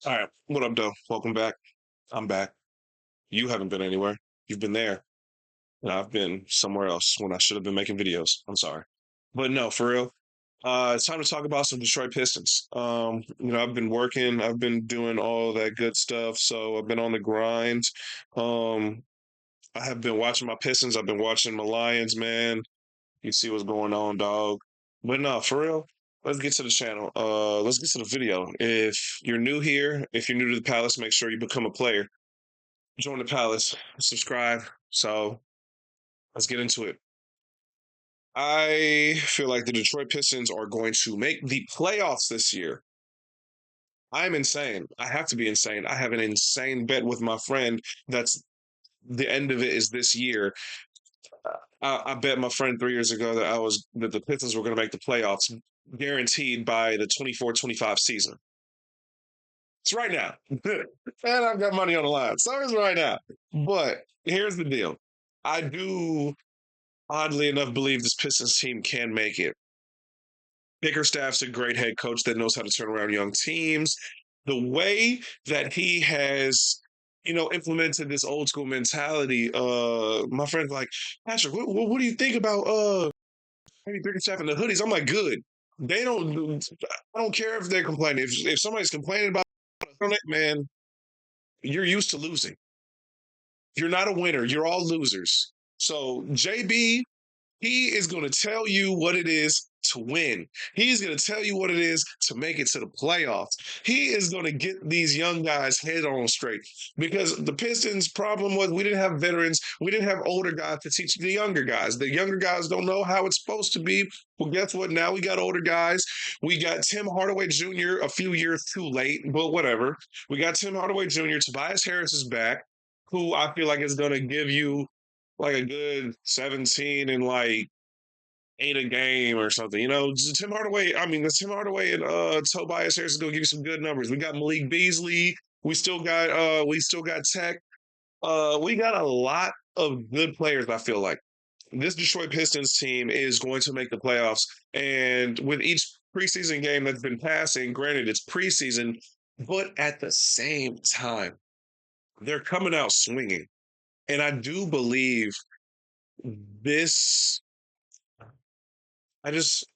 All right. What up, though? Welcome back. I'm back. You haven't been anywhere. You've been there. And I've been somewhere else when I should have been making videos. I'm sorry. But no, for real. It's time to talk about some Detroit Pistons. I've been working, I've been doing all that good stuff. So I've been on the grind. Um, I have been watching my Pistons. I've been watching my Lions, man. You see what's going on, dog. But no, for real. Let's get to the channel. Let's get to the video. If you're new here, if you're new to the palace, make sure you become a player. Join the palace, subscribe. So let's get into it. I feel like the Detroit Pistons are going to make the playoffs this year. I'm insane. I have to be insane. I have an insane bet with my friend that's the end of it is this year. I bet my friend 3 years ago that the Pistons were going to make the playoffs guaranteed by the 24-25 season. It's right now. And I've got money on the line. So it's right now. But here's the deal. I do oddly enough believe this Pistons team can make it. Bickerstaff's a great head coach that knows how to turn around young teams. The way that he has, implemented this old school mentality. My friend's like, Patrick, what do you think about maybe Bickerstaff and the hoodies? I'm like, good. They don't. I don't care if they're complaining. If somebody's complaining about it, man, you're used to losing. You're not a winner. You're all losers. So JB, he is going to tell you what it is to win. He's going to tell you what it is to make it to the playoffs. He is going to get these young guys head on straight because the Pistons' problem was we didn't have veterans. We didn't have older guys to teach the younger guys. The younger guys don't know how it's supposed to be. Well, guess what? Now we got older guys. We got Tim Hardaway Jr. a few years too late, but whatever. We got Tim Hardaway Jr. Tobias Harris is back, who I feel like is going to give you like a good 17 and like eight a game or something. Tim Hardaway. I mean, the Tim Hardaway and Tobias Harris is gonna give you some good numbers. We got Malik Beasley. We still got Tech. We got a lot of good players. I feel like this Detroit Pistons team is going to make the playoffs. And with each preseason game that's been passing, granted it's preseason, but at the same time, they're coming out swinging. And I do believe this. I just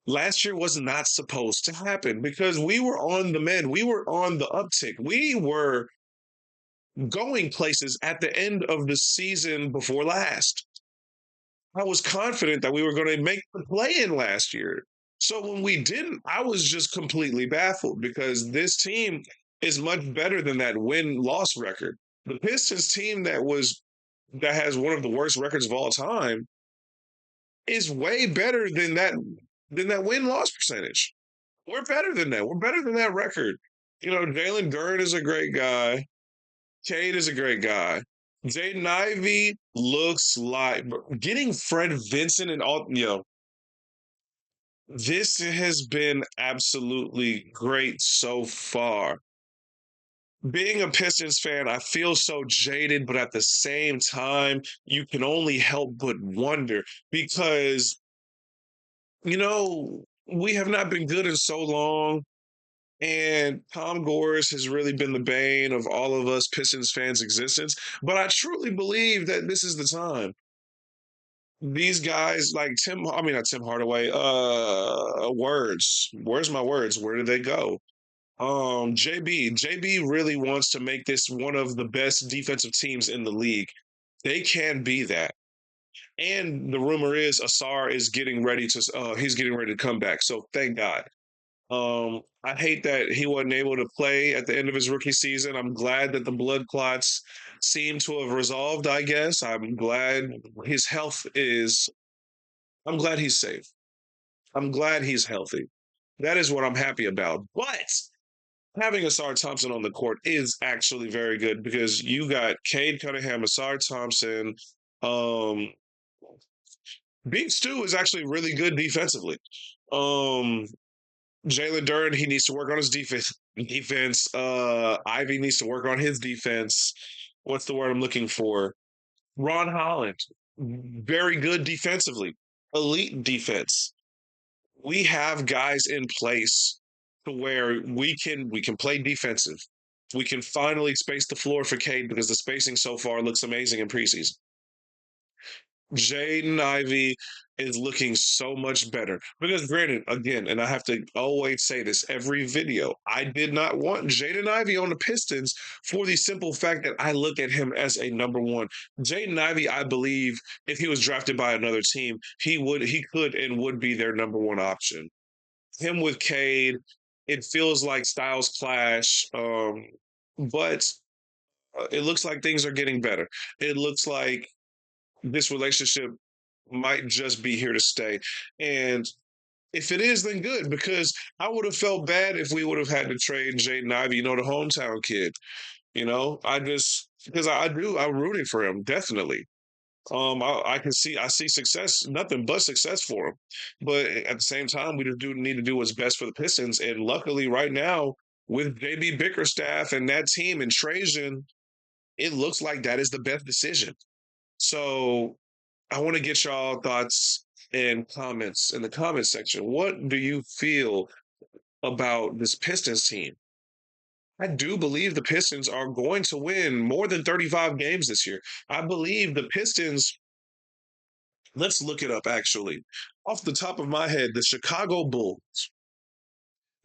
last year was not supposed to happen because we were on the mend. We were on the uptick. We were going places at the end of the season before last. I was confident that we were going to make the play in last year. So when we didn't, I was just completely baffled because this team is much better than that win loss record. The Pistons team that has one of the worst records of all time is way better than that win loss percentage. We're better than that. We're better than that record. Jalen Duren is a great guy. Cade is a great guy. Jaden Ivey looks like getting Fred Vincent and all. This has been absolutely great so far. Being a Pistons fan, I feel so jaded, but at the same time, you can only help but wonder because, we have not been good in so long. And Tom Gores has really been the bane of all of us Pistons fans' existence. But I truly believe that this is the time. These guys like I mean not Tim Hardaway, words. Where's my words? Where did they go? JB really wants to make this one of the best defensive teams in the league. They can be that. And the rumor is Asar is getting ready to he's getting ready to come back. So thank God. I hate that he wasn't able to play at the end of his rookie season. I'm glad that the blood clots seem to have resolved, I guess. His health is, I'm glad he's safe. I'm glad he's healthy. That is what I'm happy about. But having Asar Thompson on the court is actually very good because you got Cade Cunningham, Asar Thompson. Um, Beat Stu is actually really good defensively. Um, Jalen Duren, he needs to work on his defense. Ivy needs to work on his defense. What's the word I'm looking for? Ron Holland, very good defensively, elite defense. We have guys in place to where we can play defensive. We can finally space the floor for Cade because the spacing so far looks amazing in preseason. Jaden Ivey is looking so much better. Because granted, again, and I have to always say this every video, I did not want Jaden Ivey on the Pistons for the simple fact that I look at him as a number one. Jaden Ivey, I believe, if he was drafted by another team, he could and would be their number one option. Him with Cade, it feels like styles clash. But it looks like things are getting better. It looks like this relationship might just be here to stay. And if it is, then good, because I would have felt bad if we would have had to trade Jaden Ivey, the hometown kid. I just because I'm rooting for him, definitely. I see success, nothing but success for him. But at the same time, we just do need to do what's best for the Pistons. And luckily, right now, with JB Bickerstaff and that team and Trajan, it looks like that is the best decision. So I want to get y'all thoughts and comments in the comment section. What do you feel about this Pistons team? I do believe the Pistons are going to win more than 35 games this year. I believe the Pistons, let's look it up actually. Off the top of my head, the Chicago Bulls.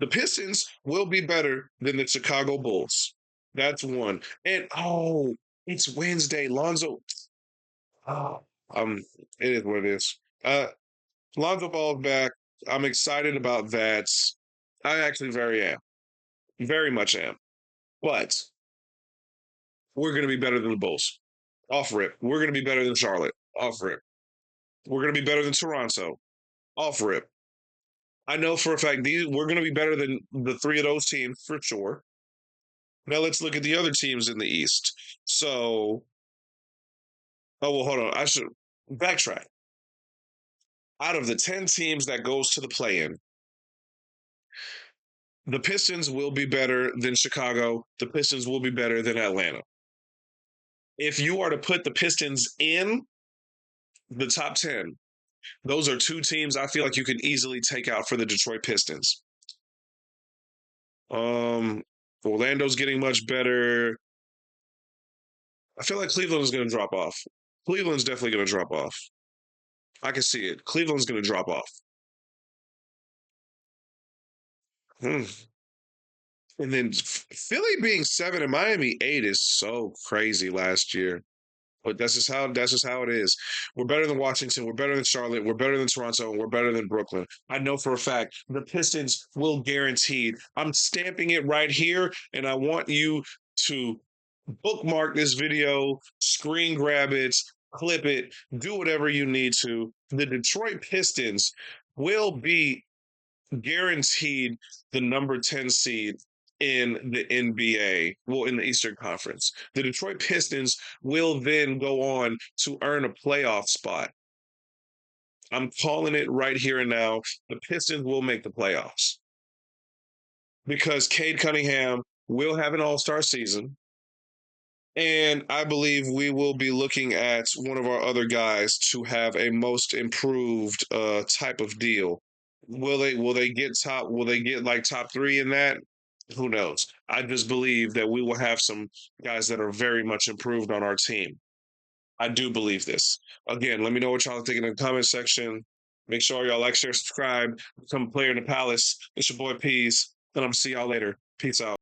The Pistons will be better than the Chicago Bulls. That's one. And it's Wednesday. Lonzo. Oh, it is what it is. Lonzo Ball's back. I'm excited about that. I actually very much am. But we're going to be better than the Bulls. Offer it. We're going to be better than Charlotte. Offer it. We're going to be better than Toronto. Offer it. I know for a fact we're going to be better than the three of those teams for sure. Now let's look at the other teams in the East. So, hold on. I should backtrack. Out of the 10 teams that goes to the play-in, the Pistons will be better than Chicago. The Pistons will be better than Atlanta. If you are to put the Pistons in the top 10, those are two teams I feel like you can easily take out for the Detroit Pistons. Orlando's getting much better. I feel like Cleveland is going to drop off. Cleveland's definitely going to drop off. I can see it. Cleveland's going to drop off. Hmm. And then Philly being 7 and Miami 8 is so crazy last year. But that's just how it is. We're better than Washington. We're better than Charlotte. We're better than Toronto. And we're better than Brooklyn. I know for a fact the Pistons will guaranteed. I'm stamping it right here, and I want you to bookmark this video, screen grab it, clip it, do whatever you need to. The Detroit Pistons will be guaranteed the number 10 seed in the NBA, well, in the Eastern Conference. The Detroit Pistons will then go on to earn a playoff spot. I'm calling it right here and now. The Pistons will make the playoffs because Cade Cunningham will have an all-star season. And I believe we will be looking at one of our other guys to have a most improved type of deal. Will they get like top three in that? Who knows? I just believe that we will have some guys that are very much improved on our team. I do believe this. Again, let me know what y'all think in the comment section. Make sure y'all like, share, subscribe, become a player in the palace. It's your boy Peas, and I'm see y'all later. Peace out.